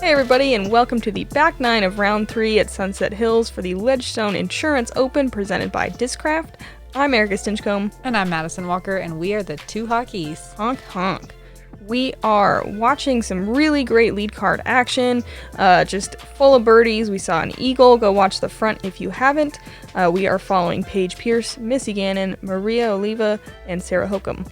Hey everybody, and welcome to the back nine of round 3 at Sunset Hills for the Ledgestone Insurance Open presented by Discraft. I'm Erika Stinchcomb. And I'm Madison Walker, and we are the two hockeys. Honk honk. We are watching some really great lead card action, just full of birdies. We saw an eagle. Go watch the front if you haven't. We are following Paige Pierce, Missy Gannon, Maria Oliva, and Sarah Hokom.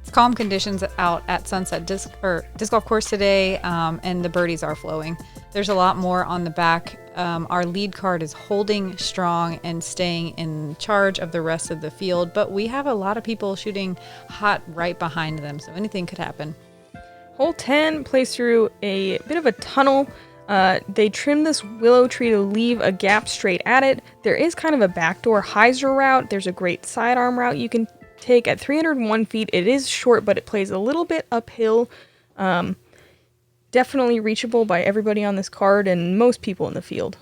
It's calm conditions out at Sunset Disc Golf Course today, and the birdies are flowing. There's a lot more on the back. Our lead card is holding strong and staying in charge of the rest of the field, but we have a lot of people shooting hot right behind them, so anything could happen. Hole 10 plays through a bit of a tunnel. They trimmed this willow tree to leave a gap straight at it. There is kind of a backdoor hyzer route. There's a great sidearm route you can take at 301 feet. It is short, but it plays a little bit uphill. Definitely reachable by everybody on this card and most people in the field.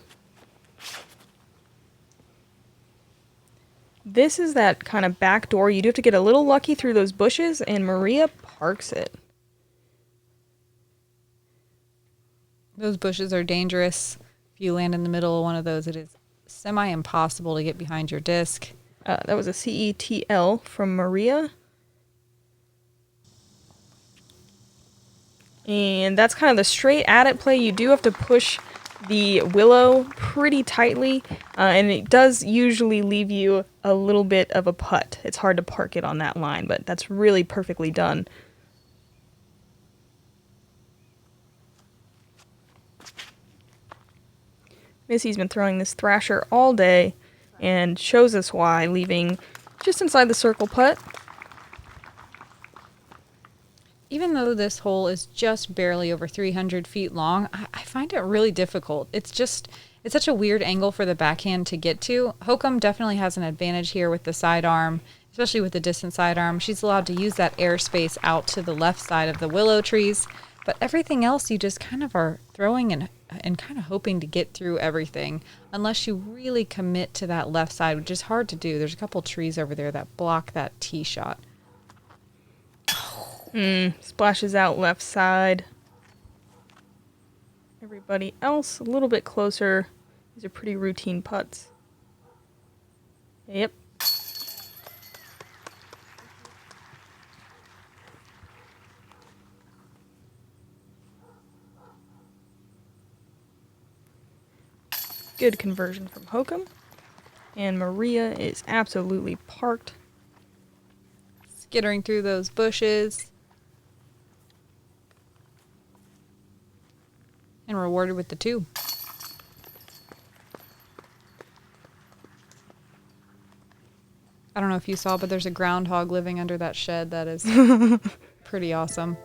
This is that kind of back door. You do have to get a little lucky through those bushes, and Maria parks it. Those bushes are dangerous. If you land in the middle of one of those, it is semi-impossible to get behind your disc. That was a CETL from Maria. And that's kind of the straight at it play. You do have to push the willow pretty tightly, and it does usually leave you a little bit of a putt. It's hard to park it on that line, but that's really perfectly done. Missy's been throwing this thrasher all day and shows us why, leaving just inside the circle putt. Even though this hole is just barely over 300 feet long, I find it really difficult. It's such a weird angle for the backhand to get to. Hokom definitely has an advantage here with the sidearm, especially with the distant sidearm. She's allowed to use that airspace out to the left side of the willow trees, but everything else you just kind of are throwing and kind of hoping to get through everything unless you really commit to that left side, which is hard to do. There's a couple trees over there that block that tee shot. Splashes out left side. Everybody else a little bit closer. These are pretty routine putts. Yep. Good conversion from Hokom. And Maria is absolutely parked. Skittering through those bushes. And rewarded with the 2. I don't know if you saw, but there's a groundhog living under that shed. That is pretty awesome.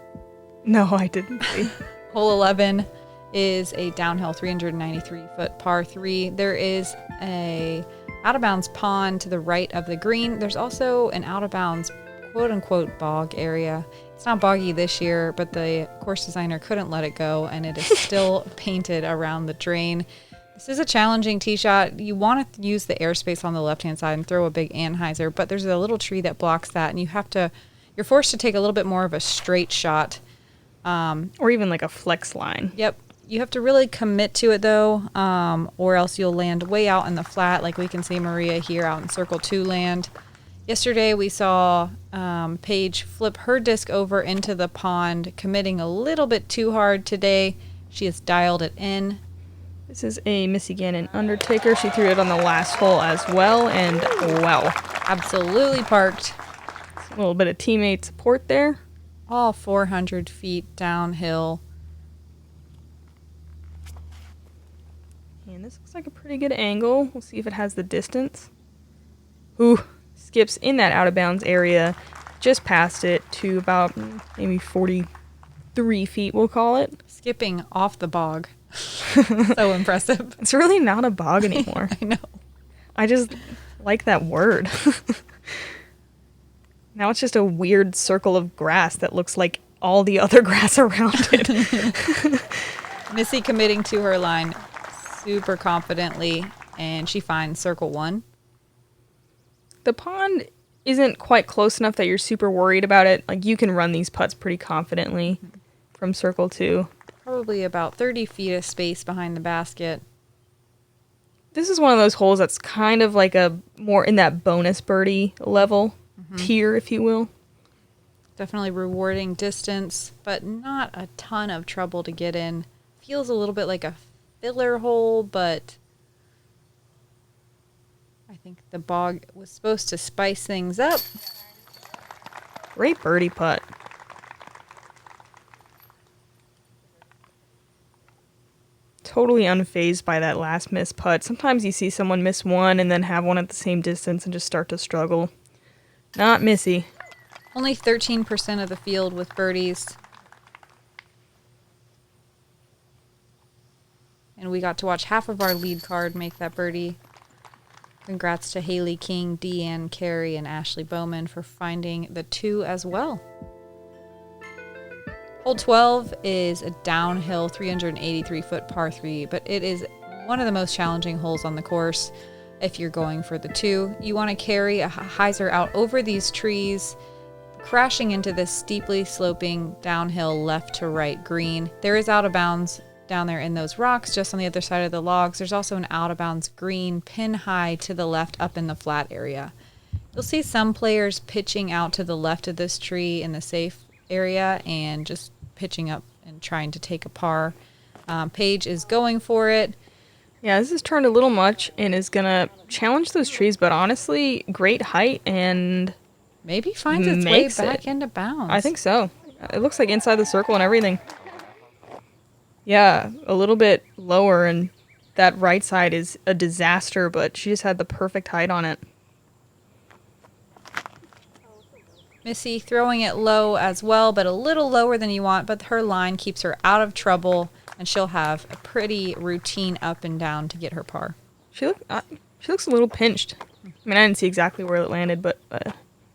No, I didn't see. Hole 11 is a downhill 393-foot par 3. There is a out-of-bounds pond to the right of the green. There's also an out-of-bounds quote-unquote bog area. It's not boggy this year, but the course designer couldn't let it go, and it is still painted around the drain. This is a challenging tee shot. You want to use the airspace on the left-hand side and throw a big anhyzer, but there's a little tree that blocks that, and you're forced to take a little bit more of a straight shot. Or even like a flex line. Yep. You have to really commit to it, though, or else you'll land way out in the flat, like we can see Maria here out in Circle 2 land. Yesterday, we saw Paige flip her disc over into the pond, committing a little bit too hard today. She has dialed it in. This is a Missy Gannon Undertaker. She threw it on the last hole as well, and wow. Absolutely parked. A little bit of teammate support there. All 400 feet downhill. And this looks like a pretty good angle. We'll see if it has the distance. Ooh. Skips in that out-of-bounds area, just past it to about maybe 43 feet, we'll call it. Skipping off the bog. So impressive. It's really not a bog anymore. I know. I just like that word. Now it's just a weird circle of grass that looks like all the other grass around it. Missy committing to her line super confidently, and she finds Circle 1. The pond isn't quite close enough that you're super worried about it. Like, you can run these putts pretty confidently from Circle 2. Probably probably about 30 feet of space behind the basket. This is one of those holes that's kind of like a more in that bonus birdie level tier, if you will. Definitely rewarding distance, but not a ton of trouble to get in. Feels a little bit like a filler hole, but I think the bog was supposed to spice things up. Great birdie putt. Totally unfazed by that last miss putt. Sometimes you see someone miss one and then have one at the same distance and just start to struggle. Not Missy. Only 13% of the field with birdies. And we got to watch half of our lead card make that birdie. Congrats to Haley King, Deanne Carey, and Ashley Bowman for finding the 2 as well. Hole 12 is a downhill 383-foot par 3, but it is one of the most challenging holes on the course. If you're going for the 2, you want to carry a hyzer out over these trees, crashing into this steeply sloping downhill left to right green. There is out of bounds down there in those rocks, just on the other side of the logs. There's also an out of bounds green pin high to the left up in the flat area. You'll see some players pitching out to the left of this tree in the safe area and just pitching up and trying to take a par. Paige is going for it. Yeah, this has turned a little much and is going to challenge those trees, but honestly, great height and maybe finds its way back into bounds. I think so. It looks like inside the circle and everything. Yeah, a little bit lower, and that right side is a disaster, but she just had the perfect height on it. Missy throwing it low as well, but a little lower than you want, but her line keeps her out of trouble, and she'll have a pretty routine up and down to get her par. She looks a little pinched. I mean, I didn't see exactly where it landed, but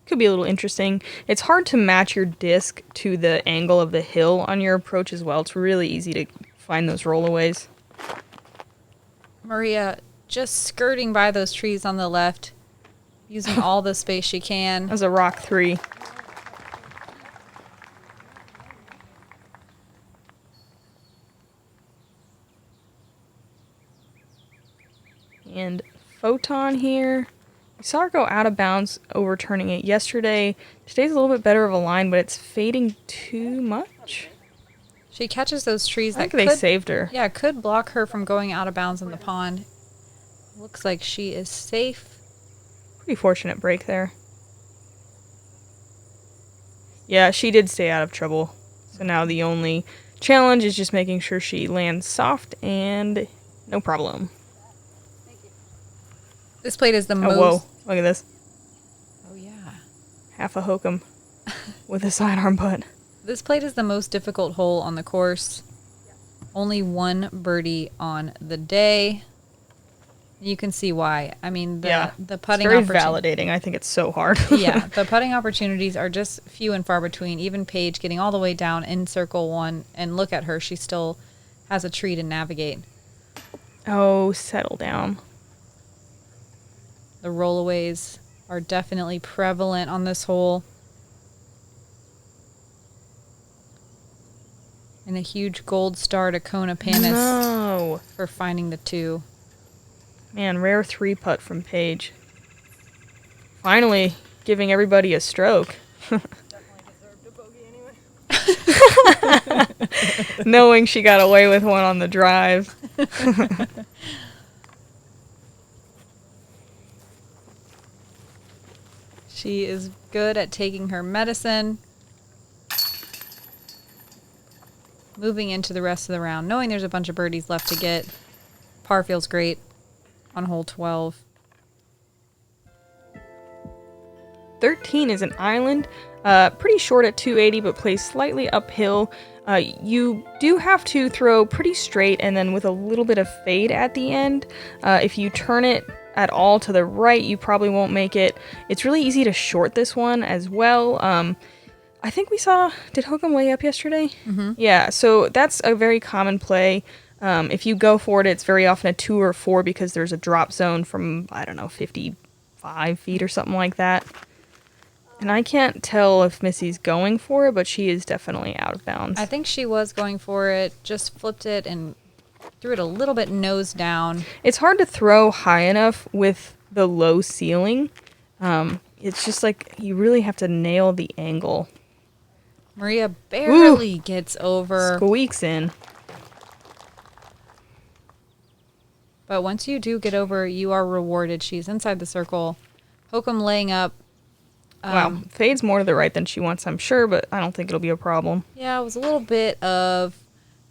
could be a little interesting. It's hard to match your disc to the angle of the hill on your approach as well. It's really easy to find those rollaways. Maria just skirting by those trees on the left, using all the space she can. That was a rock 3. And Photon here. We saw her go out of bounds, overturning it yesterday. Today's a little bit better of a line, but it's fading too much. She catches those trees I think they saved her. Yeah, could block her from going out of bounds in the pond. Looks like she is safe. Pretty fortunate break there. Yeah, she did stay out of trouble. So now the only challenge is just making sure she lands soft and no problem. This plate is the most... Whoa, look at this. Oh, yeah. Half a Hokom with a sidearm putt. This plate is the most difficult hole on the course. Only one birdie on the day. You can see why. I mean, the putting... It's very validating. I think it's so hard. Yeah, the putting opportunities are just few and far between. Even Paige getting all the way down in circle 1, and look at her. She still has a tree to navigate. Oh, settle down. The rollaways are definitely prevalent on this hole. And a huge gold star to Kona Panis for finding the 2. Man, rare 3 putt from Paige. Finally giving everybody a stroke. Definitely deserved a bogey anyway. Knowing she got away with one on the drive. She is good at taking her medicine. Moving into the rest of the round, knowing there's a bunch of birdies left to get. Par feels great on hole 12. 13 is an island, pretty short at 280, but placed slightly uphill. You do have to throw pretty straight and then with a little bit of fade at the end. If you turn it at all to the right, you probably won't make it. It's really easy to short this one as well. I think we saw, did Hokom lay up yesterday? Mm-hmm. Yeah, so that's a very common play. If you go for it, it's very often a 2 or 4 because there's a drop zone from, 55 feet or something like that. And I can't tell if Missy's going for it, but she is definitely out of bounds. I think she was going for it, just flipped it and threw it a little bit nose down. It's hard to throw high enough with the low ceiling. It's just like you really have to nail the angle. Maria barely gets over. Squeaks in. But once you do get over, you are rewarded. She's inside the circle. Hokom laying up. Wow. Fade's more to the right than she wants, I'm sure, but I don't think it'll be a problem. Yeah, it was a little bit of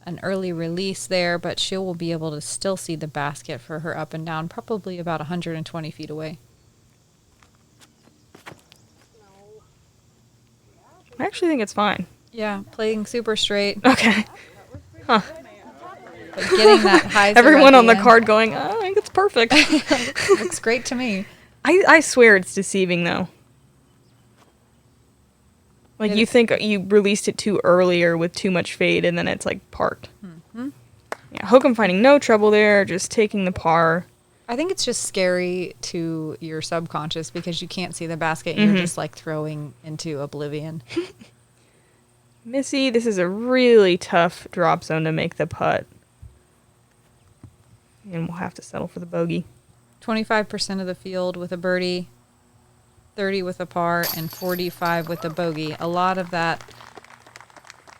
an early release there, but she will be able to still see the basket for her up and down, probably about 120 feet away. I actually think it's fine. Yeah, playing super straight. Okay. Huh. But getting that high. Everyone on the card going, oh, I think it's perfect. Looks great to me. I swear it's deceiving, though. Like, you think you released it too earlier with too much fade, and then it's, like, parked. Mm-hmm. Yeah, Hokom finding no trouble there, just taking the par. I think it's just scary to your subconscious because you can't see the basket. You're just, like, throwing into oblivion. Missy, this is a really tough drop zone to make the putt. And we'll have to settle for the bogey. 25% of the field with a birdie, 30 with a par, and 45 with a bogey. A lot of that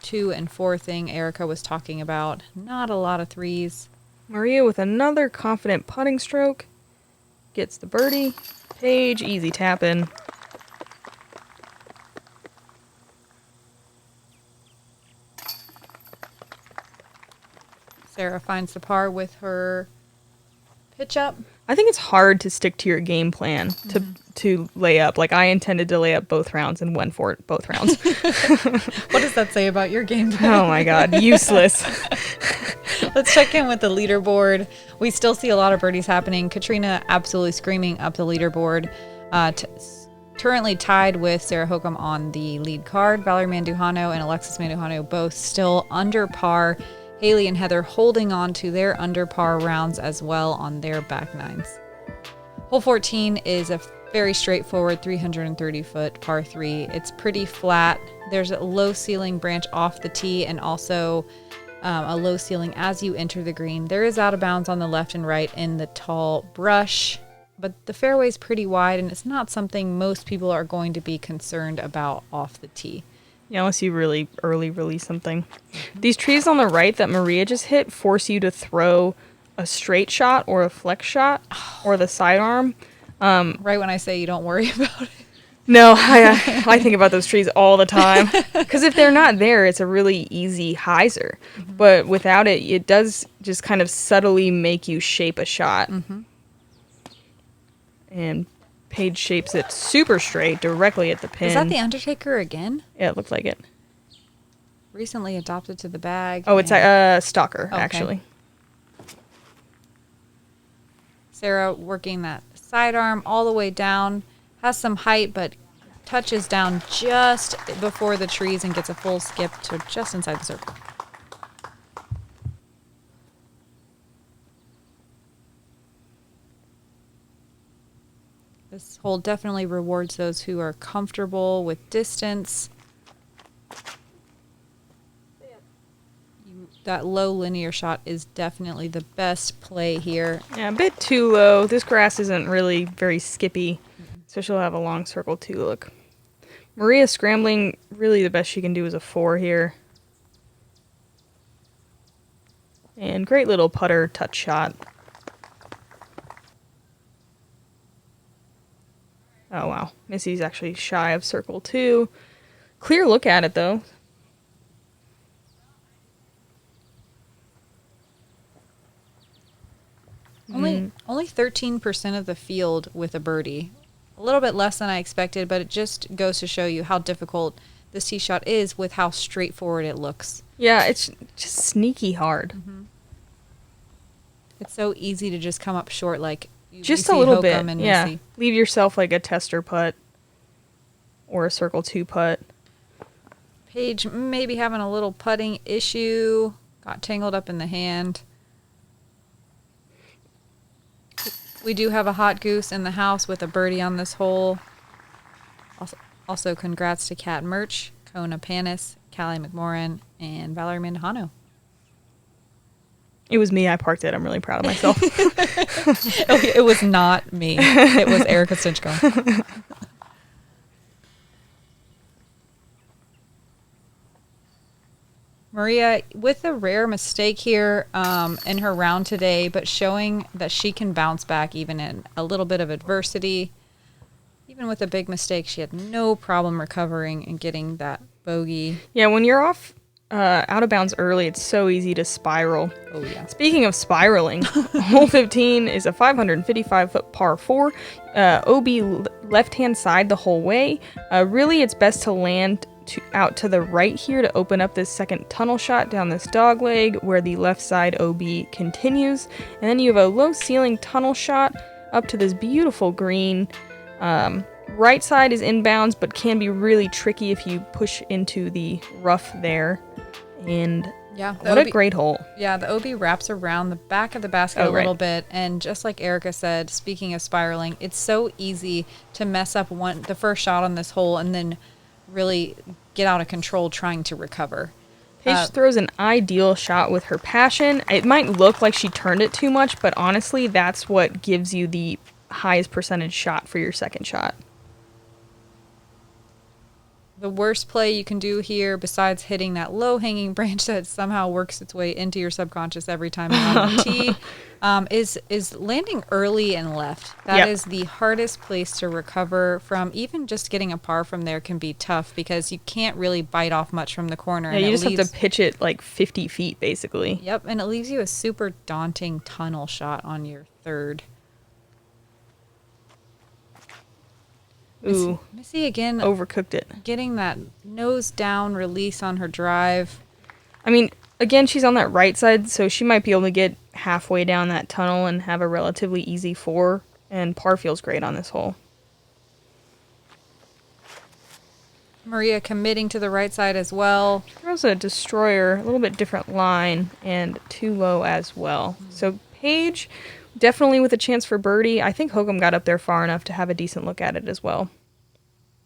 2 and 4 thing Erika was talking about. Not a lot of threes. Maria with another confident putting stroke. Gets the birdie. Paige, easy tapping. Sarah finds the par with her pitch up. I think it's hard to stick to your game plan to lay up. Like, I intended to lay up both rounds and went for it both rounds. What does that say about your game plan? Oh my god, useless. Let's check in with the leaderboard. We still see a lot of birdies happening. Katrina absolutely screaming up the leaderboard. Currently tied with Sarah Hokom on the lead card. Valerie Mandujano and Alexis Mandujano both still under par. Haley and Heather holding on to their under par rounds as well on their back nines. Hole 14 is a very straightforward 330-foot par 3. It's pretty flat. There's a low ceiling branch off the tee and also a low ceiling as you enter the green. There is out of bounds on the left and right in the tall brush, but the fairway is pretty wide and it's not something most people are going to be concerned about off the tee. Yeah, unless you really early release something. These trees on the right that Maria just hit force you to throw a straight shot or a flex shot or the sidearm. Right when I say you don't worry about it. No, I think about those trees all the time. Because if they're not there, it's a really easy hyzer. But without it, it does just kind of subtly make you shape a shot. And Paige shapes it super straight directly at the pin. Is that the Undertaker again? Yeah, it looked like it. Recently adopted to the bag. Oh, it's a stalker, Okay. actually. Sarah working that sidearm all the way down. Has some height, but touches down just before the trees and gets a full skip to just inside the circle. This hole definitely rewards those who are comfortable with distance. That low linear shot is definitely the best play here. Yeah, a bit too low. This grass isn't really very skippy, so she'll have a long circle too, look. Maria scrambling, really the best she can do is a 4 here. And great little putter touch shot. Oh, wow. Missy's actually shy of circle 2. Clear look at it, though. Only 13% of the field with a birdie. A little bit less than I expected, but it just goes to show you how difficult this tee shot is with how straightforward it looks. Yeah, it's just sneaky hard. It's so easy to just come up short like Just we a see little Hokom bit, and yeah. Missy. Leave yourself like a tester putt or a circle 2 putt. Paige maybe having a little putting issue. Got tangled up in the hand. We do have a hot goose in the house with a birdie on this hole. Also, Also, congrats to Kat Murch, Kona Panis, Callie McMorrin, and Valerie Mandahano. It was me. I parked it. I'm really proud of myself. Okay, it was not me. It was Erika Stinchcomb. Maria, with a rare mistake here in her round today, but showing that she can bounce back even in a little bit of adversity. Even with a big mistake, she had no problem recovering and getting that bogey. Yeah, when you're off out of bounds early, it's so easy to spiral. Oh, yeah. Speaking of spiraling, hole 15 is a 555-foot par 4, OB left-hand side the whole way. Really, it's best to land out to the right here to open up this second tunnel shot down this dog leg where the left side OB continues. And then you have a low ceiling tunnel shot up to this beautiful green. Right side is inbounds, but can be really tricky if you push into the rough there. And yeah, what a great hole. Yeah, the OB wraps around the back of the basket a little bit. And just like Erika said, speaking of spiraling, it's so easy to mess up the first shot on this hole and then really get out of control trying to recover. Paige throws an ideal shot with her passion. It might look like she turned it too much, but honestly, that's what gives you the highest percentage shot for your second shot. The worst play you can do here, besides hitting that low-hanging branch that somehow works its way into your subconscious every time you're on the tee, is landing early and left. That is the hardest place to recover from. Even just getting a par from there can be tough because you can't really bite off much from the corner. Yeah, and you just have to pitch it like 50 feet, basically. Yep, and it leaves you a super daunting tunnel shot on your third. Ooh, Missy again overcooked it. Getting that nose down release on her drive. I mean, again, she's on that right side, so she might be able to get halfway down that tunnel and have a relatively easy 4, and par feels great on this hole. Maria committing to the right side as well. Throws a destroyer, a little bit different line, and too low as well. So Paige, definitely with a chance for birdie. I think Hokom got up there far enough to have a decent look at it as well.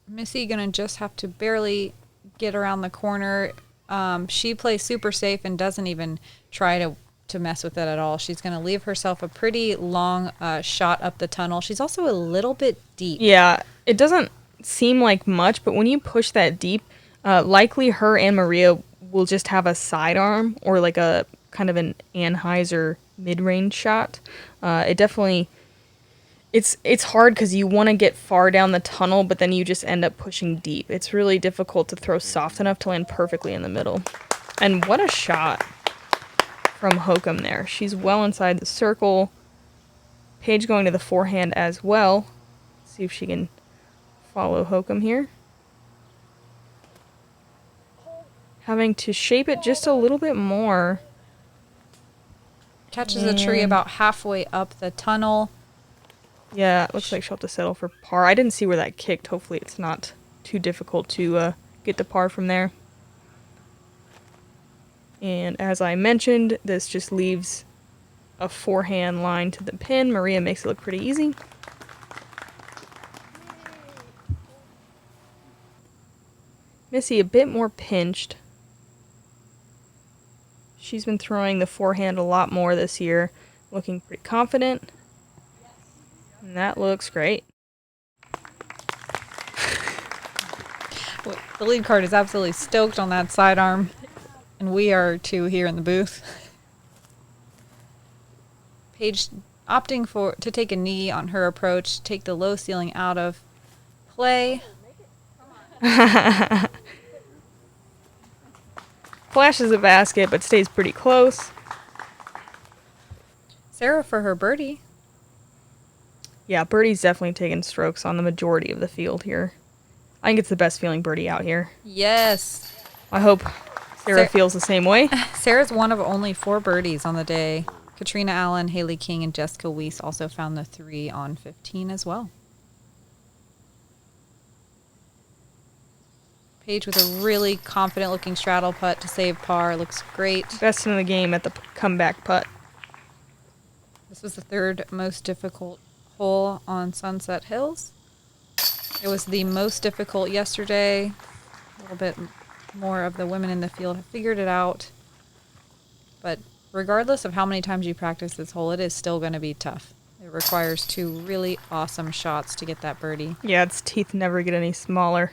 Missy gonna just have to barely get around the corner. She plays super safe and doesn't even try to mess with it at all. She's gonna leave herself a pretty long shot up the tunnel. She's also a little bit deep. Yeah, it doesn't seem like much, but when you push that deep, likely her and Maria will just have a sidearm or like a kind of an Anheuser mid-range shot. It definitely, it's hard because you want to get far down the tunnel, but then you just end up pushing deep. It's really difficult to throw soft enough to land perfectly in the middle. And what a shot from Hokom there. She's well inside the circle. Paige going to the forehand as well. See if she can follow Hokom here. Having to shape it just a little bit more. Catches a tree about halfway up the tunnel. Yeah, it looks like she'll have to settle for par. I didn't see where that kicked. Hopefully it's not too difficult to get the par from there. And as I mentioned, this just leaves a forehand line to the pin. Maria makes it look pretty easy. Missy a bit more pinched. She's been throwing the forehand a lot more this year, looking pretty confident. And that looks great. Well, the lead card is absolutely stoked on that sidearm, and we are too here in the booth. Paige opting to take a knee on her approach, take the low ceiling out of play. Flashes a basket, but stays pretty close. Sarah for her birdie. Yeah, birdie's definitely taking strokes on the majority of the field here. I think it's the best feeling birdie out here. Yes. I hope Sarah feels the same way. Sarah's one of only 4 birdies on the day. Katrina Allen, Haley King, and Jessica Weiss also found the 3 on 15 as well. Paige with a really confident-looking straddle putt to save par. Looks great. Best in the game at the comeback putt. This was the 3rd most difficult hole on Sunset Hills. It was the most difficult yesterday. A little bit more of the women in the field have figured it out. But regardless of how many times you practice this hole, it is still going to be tough. It requires 2 really awesome shots to get that birdie. Yeah, its teeth never get any smaller.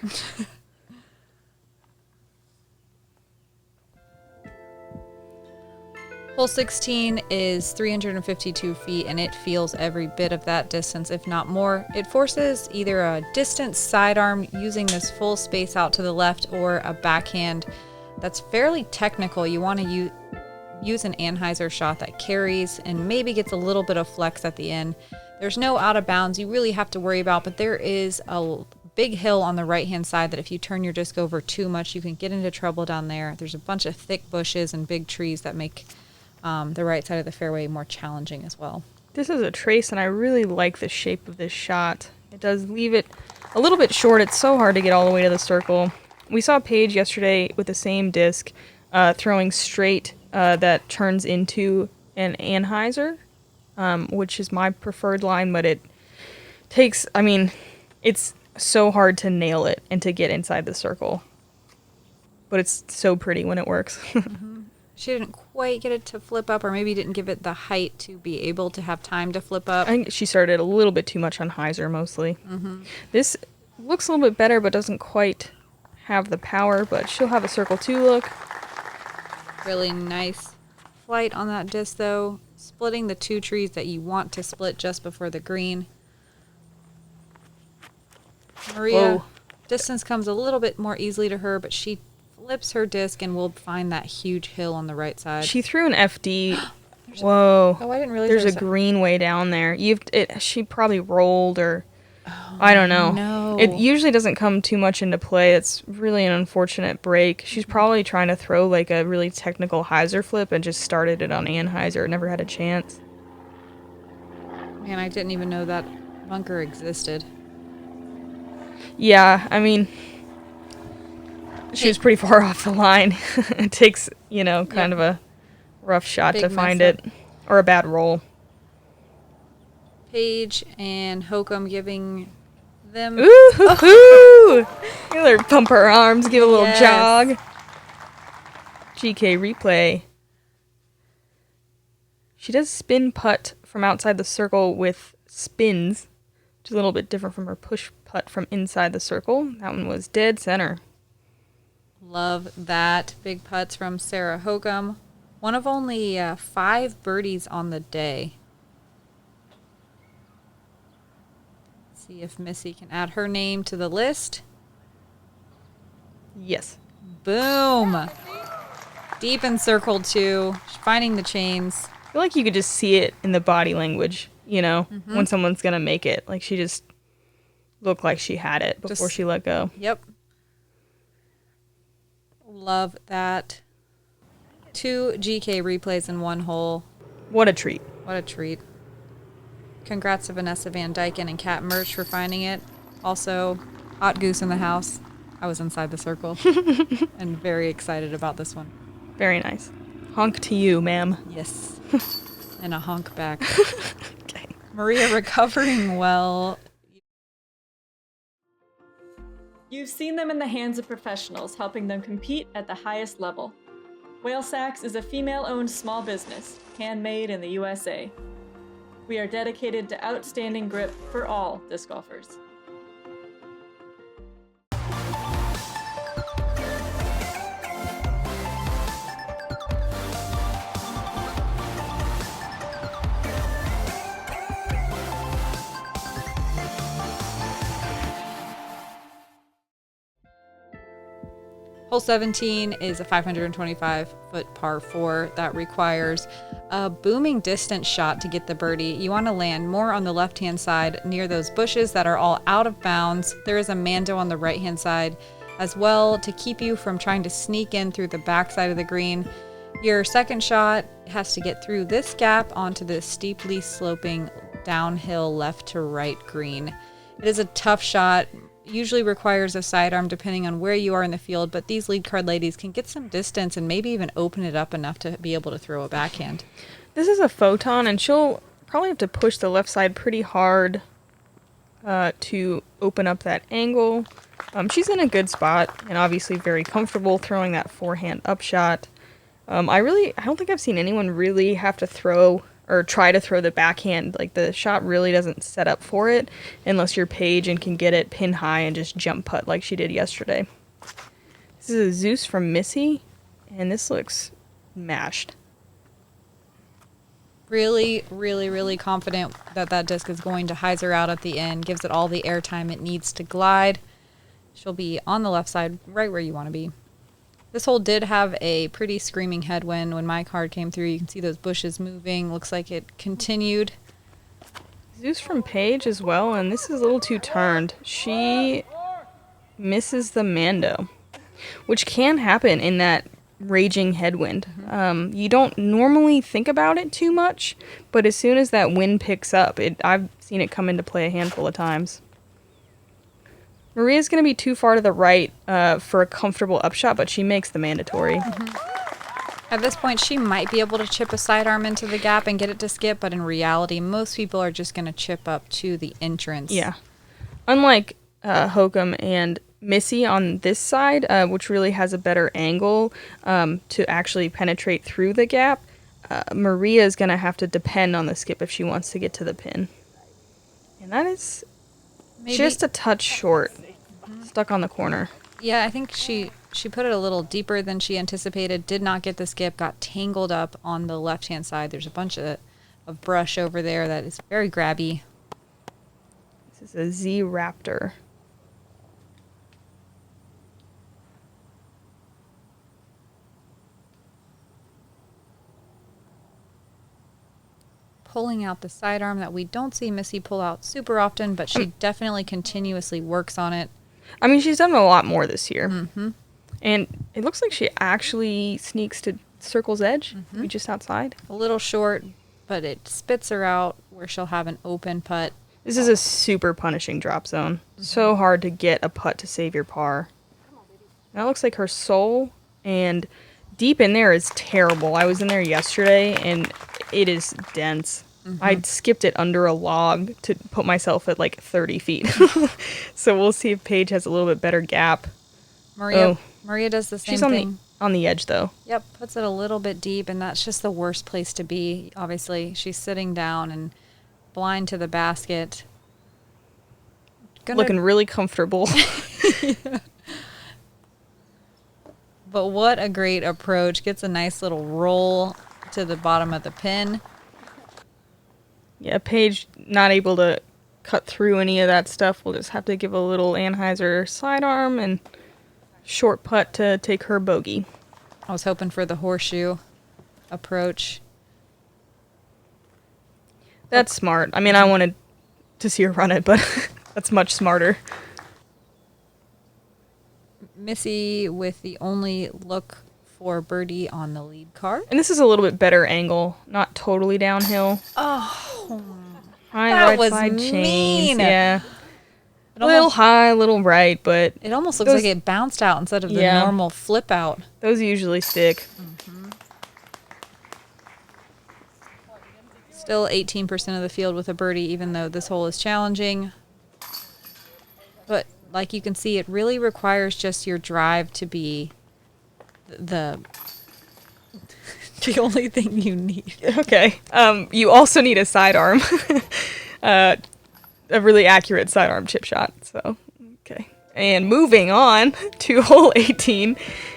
Hole 16 is 352 feet, and it feels every bit of that distance, if not more. It forces either a distant sidearm using this full space out to the left or a backhand that's fairly technical. You want to use an anhyzer shot that carries and maybe gets a little bit of flex at the end. There's no out of bounds you really have to worry about, but there is a big hill on the right-hand side that if you turn your disc over too much, you can get into trouble down there. There's a bunch of thick bushes and big trees that make the right side of the fairway more challenging as well. This is a trace, and I really like the shape of this shot. It does leave it a little bit short. It's so hard to get all the way to the circle. We saw Paige yesterday with the same disc throwing straight that turns into an anhyzer, which is my preferred line, but it takes, I mean, it's so hard to nail it and to get inside the circle. But it's so pretty when it works. She didn't quite get it to flip up, or maybe didn't give it the height to be able to have time to flip up. I think she started a little bit too much on hyzer mostly. This looks a little bit better, but doesn't quite have the power, but she'll have a circle 2 look. Really nice flight on that disc, though. Splitting the 2 trees that you want to split just before the green. Maria, Whoa. distance comes a little bit more easily to her, but she flips her disc and will find that huge hill on the right side. She threw an FD. Whoa. Oh, I didn't realize There's there was a green way down there. She probably rolled or I don't know. no. It usually doesn't come too much into play. It's really an unfortunate break. She's probably trying to throw like a really technical hyzer flip and just started it on anhyzer. Never had a chance. Man, I didn't even know that bunker existed. Yeah, I mean, she was pretty far off the line. It takes, kind of a rough shot Big to find mess up. it. Or a bad roll. Paige and Hokom giving them... Ooh, hoo, hoo. Give her pump her arms, give a little Yes. jog. GK replay. She does spin putt from outside the circle with spins, which is a little bit different from her push putt from inside the circle. That one was dead center. Love that. Big putts from Sarah Hokom. One of only 5 birdies on the day. See if Missy can add her name to the list. Yes. Boom. Deep in circle 2. Finding the chains. I feel like you could just see it in the body language, when someone's going to make it. Like she just looked like she had it before she let go. Yep. Love that. 2 GK replays in 1 hole. What a treat. What a treat. Congrats to Vanessa Van Dyken and Kat Merch for finding it. Also, Hot Goose in the house. I was inside the circle and very excited about this one. Very nice. Honk to you, ma'am. Yes. And a honk back. Okay. Maria recovering well. You've seen them in the hands of professionals, helping them compete at the highest level. Whale Sacks is a female-owned small business, handmade in the USA. We are dedicated to outstanding grip for all disc golfers. Hole 17 is a 525-foot par 4 that requires a booming distance shot to get the birdie. You want to land more on the left-hand side near those bushes that are all out of bounds. There is a Mando on the right-hand side as well to keep you from trying to sneak in through the backside of the green. Your second shot has to get through this gap onto the steeply sloping downhill left to right green. It is a tough shot. Usually requires a sidearm depending on where you are in the field, but these lead card ladies can get some distance and maybe even open it up enough to be able to throw a backhand. This is a photon, and she'll probably have to push the left side pretty hard to open up that angle. She's in a good spot and obviously very comfortable throwing that forehand upshot. I don't think I've seen anyone really have to throw or try to throw the backhand. Like, the shot really doesn't set up for it unless you're Paige and can get it pin high and just jump putt like she did yesterday. This is a Zeus from Missy, and this looks mashed. Really, really, really confident that that disc is going to hyzer out at the end. Gives it all the airtime it needs to glide. She'll be on the left side, right where you want to be. This hole did have a pretty screaming headwind when my card came through. You can see those bushes moving. Looks like it continued. Zeus from Paige as well, and this is a little too turned. She misses the Mando, which can happen in that raging headwind. You don't normally think about it too much, but as soon as that wind picks up, I've seen it come into play a handful of times. Maria's going to be too far to the right for a comfortable upshot, but she makes the mandatory. At this point, she might be able to chip a sidearm into the gap and get it to skip, but in reality, most people are just going to chip up to the entrance. Yeah. Unlike Hokom and Missy on this side, which really has a better angle to actually penetrate through the gap, Maria is going to have to depend on the skip if she wants to get to the pin. And that is just a touch short. Stuck on the corner. Yeah, I think she put it a little deeper than she anticipated, did not get the skip, got tangled up on the left-hand side. There's a bunch of brush over there that is very grabby. This is a Z Raptor. Pulling out the sidearm that we don't see Missy pull out super often, but she definitely continuously works on it. I mean, she's done a lot more this year. Mm-hmm. And it looks like she actually sneaks to circle's edge, maybe just outside. A little short, but it spits her out where she'll have an open putt. This is a super punishing drop zone. So hard to get a putt to save your par. That looks like her soul, and deep in there is terrible. I was in there yesterday, and it is dense. I skipped it under a log to put myself at like 30 feet. So we'll see if Paige has a little bit better gap. Maria does the same thing. She's on the edge, though. Yep, puts it a little bit deep, and that's just the worst place to be. Obviously, she's sitting down and blind to the basket. Looking really comfortable. But what a great approach. Gets a nice little roll to the bottom of the pin. Yeah, Paige not able to cut through any of that stuff. We'll just have to give a little Anheuser sidearm and short putt to take her bogey. I was hoping for the horseshoe approach. That's smart. I mean, I wanted to see her run it, but that's much smarter. Missy with the only look for birdie on the lead card. And this is a little bit better angle, not totally downhill. Oh, high that right was side mean. chains. Yeah. It A little almost, high, a little right, but it almost looks like it bounced out instead of the normal flip out. those usually stick. Still 18% of the field with a birdie, even though this hole is challenging. But like you can see, it really requires just your drive to be the only thing you need. Okay. You also need a sidearm. A really accurate sidearm chip shot. So, okay. And moving on to hole 18.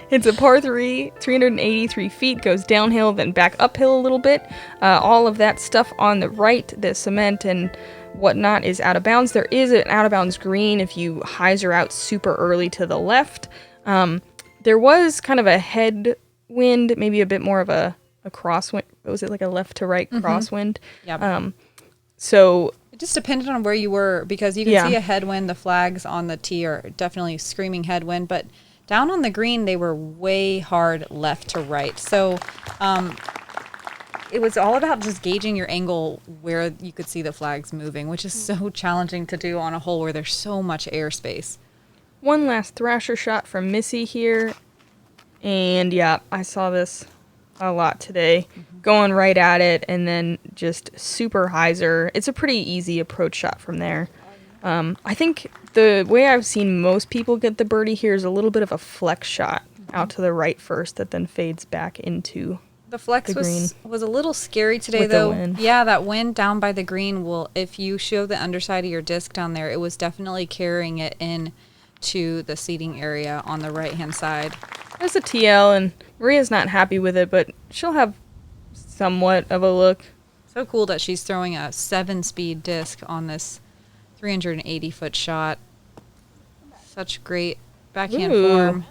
It's a par 3, 383 feet, goes downhill, then back uphill a little bit. All of that stuff on the right, the cement and whatnot, is out of bounds. There is an out of bounds green if you hyzer out super early to the left. There was kind of a headwind, maybe a bit more of a crosswind. Was it like a left to right crosswind? Yep. So It just depended on where you were, because you can see a headwind. The flags on the tee are definitely screaming headwind, but down on the green, they were way hard left to right. So it was all about just gauging your angle where you could see the flags moving, which is so challenging to do on a hole where there's so much airspace. one last thrasher shot from Missy here. And yeah, I saw this a lot today. Going right at it and then just super hyzer. It's a pretty easy approach shot from there. I think the way I've seen most people get the birdie here is a little bit of a flex shot out to the right first that then fades back into the flex the green was a little scary today, with the though. wind. Yeah, that wind down by the green will, if you show the underside of your disc down there, it was definitely carrying it in to the seating area on the right-hand side. There's a TL, and Maria's not happy with it, but she'll have somewhat of a look. So cool that she's throwing a 7-speed disc on this 380-foot shot. Such great backhand Ooh. form.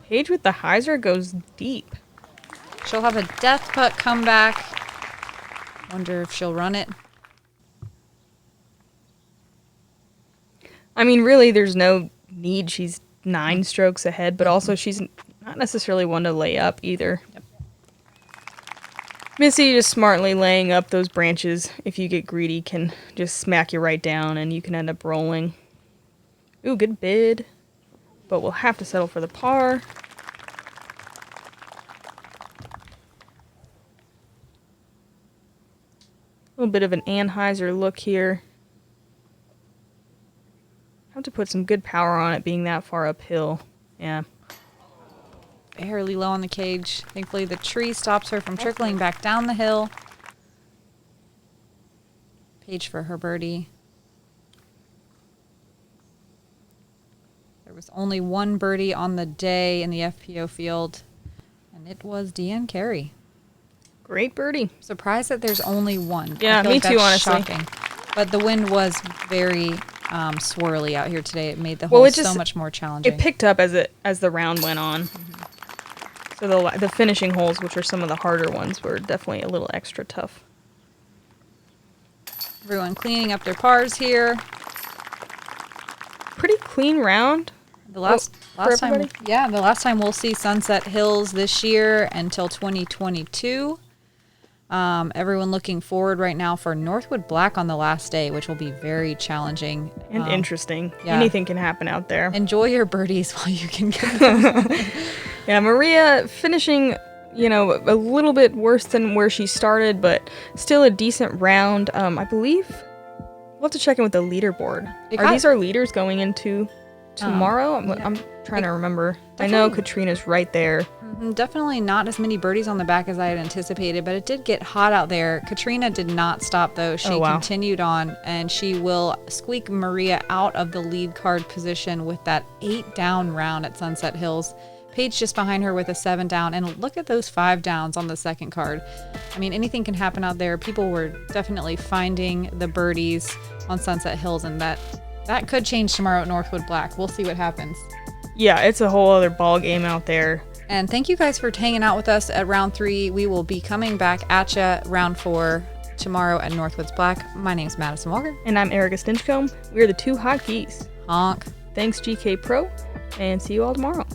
Paige with the hyzer goes deep. She'll have a death putt comeback. Wonder if she'll run it. I mean, really, there's no need. She's 9 strokes ahead, but also she's not necessarily one to lay up either. Yep. Missy just smartly laying up those branches, if you get greedy, can just smack you right down and you can end up rolling. Ooh, good bid. But we'll have to settle for the par. A little bit of an Anheuser look here. Have to put some good power on it being that far uphill. Yeah. Barely low on the cage. Thankfully, the tree stops her from trickling back down the hill. Paige for her birdie. There was only one birdie on the day in the FPO field, and it was Deanne Carey. Great birdie. Surprised that there's only one. Yeah, I feel me like too, that's honestly. shocking. But the wind was very swirly out here today. It made the Well, hole it just- so much more challenging. It picked up as the round went on. So the finishing holes, which are some of the harder ones, were definitely a little extra tough. Everyone cleaning up their pars here. Pretty clean round. The last for time, everybody? yeah, the last time we'll see Sunset Hills this year until 2022. Everyone looking forward right now for Northwood Black on the last day, which will be very challenging And interesting. yeah. Anything can happen out there. Enjoy your birdies while you can get them. Yeah, Maria finishing, a little bit worse than where she started, but still a decent round. I believe we'll have to check in with the leaderboard. Are these our leaders going into tomorrow? I'm trying to remember. I know Katrina's right there. Definitely not as many birdies on the back as I had anticipated, but it did get hot out there. Katrina did not stop, though. She continued on, and she will squeak Maria out of the lead card position with that 8-down round at Sunset Hills. Paige just behind her with a 7 down, and look at those 5 downs on the second card. I mean, anything can happen out there. People were definitely finding the birdies on Sunset Hills, and that could change tomorrow at Northwood Black. We'll see what happens. Yeah, it's a whole other ball game out there. And thank you guys for hanging out with us at round 3. We will be coming back at ya round 4 tomorrow at Northwoods Black. My name's Madison Walker. And I'm Erika Stinchcomb. We're the 2 hot geese. Honk. Thanks, GK Pro, and see you all tomorrow.